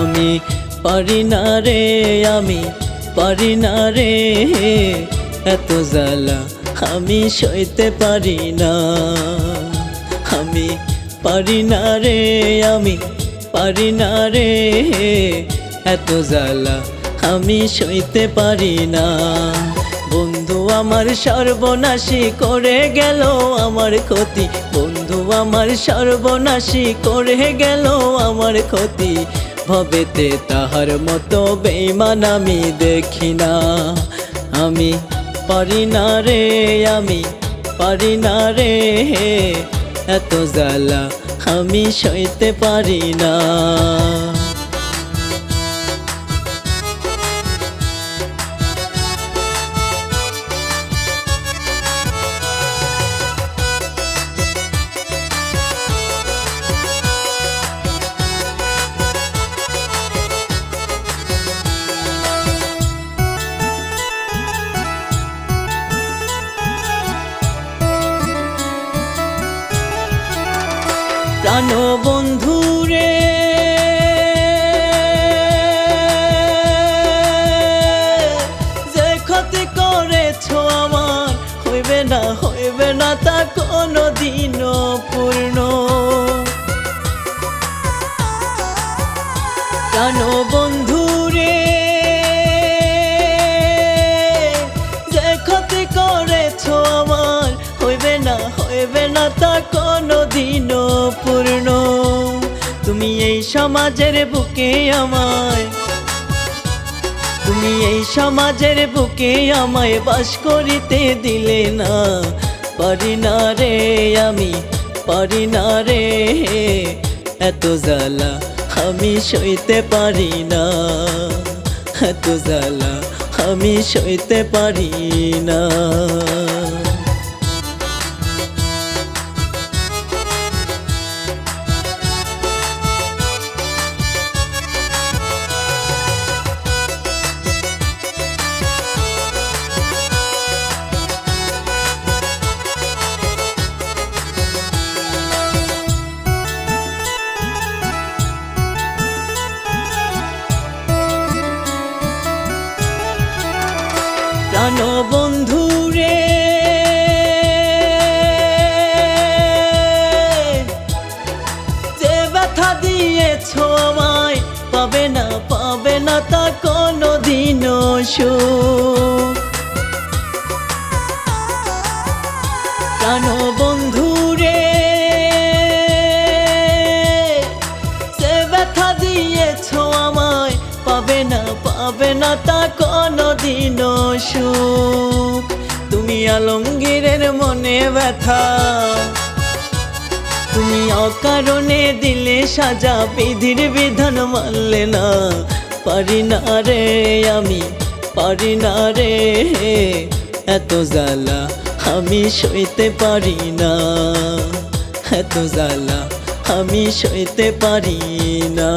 আমি পারি না রে, আমি পারি না রে, এত জ্বালা আমি সইতে পারি না। আমি পারি না রে, আমি পারি না রে, এত জ্বালা আমি সইতে পারি না। বন্ধু আমার সর্বনাশী করে গেল আমার ক্ষতি, বন্ধু আমার সর্বনাশী করে গেল আমার ক্ষতি। ভবেতে তাহার মতো বেঈমান আমি দেখি না। আমি পারি না রে, আমি পারি না রে, এত জ্বালা আমি সইতে পারি না। প্রাণ বন্ধু রে, যে ক্ষতি করেছ আমার হইবে না, হইবে না তা কোনো দিনও পূর্ণ। প্রাণ বন্ধু রে, যে ক্ষতি করেছ আমার হইবে না, হইবে না তা কোনো দিনও পূর্ণ। তুমি এই সমাজের বুকে আমায়, তুমি এই সমাজের বুকে আমায় বাস করিতে দিলে না। পারি না রে, আমি পারি না রে, এত জ্বালা আমি সইতে পারি না, এত জ্বালা আমি সইতে পারি না। প্রাণ বন্ধু রে, যে ব্যথা দিয়েছ আমায় পাবে না, পাবে না তা কোনো দিনও সুখ। প্রাণ বন্ধু রে, যে ব্যথা দিয়েছ আমায় পাবে না, পাবে না তা কোনো দিনও সুখ। তুমি আলমগীরের মনে ব্যথা, তুমি অকারণে দিলে সাজা, বিধির বিধান মানলে না। পারি না রে, আমি পারি না রে, এত জ্বালা আমি সইতে পারি না, এত জ্বালা আমি সইতে পারি না।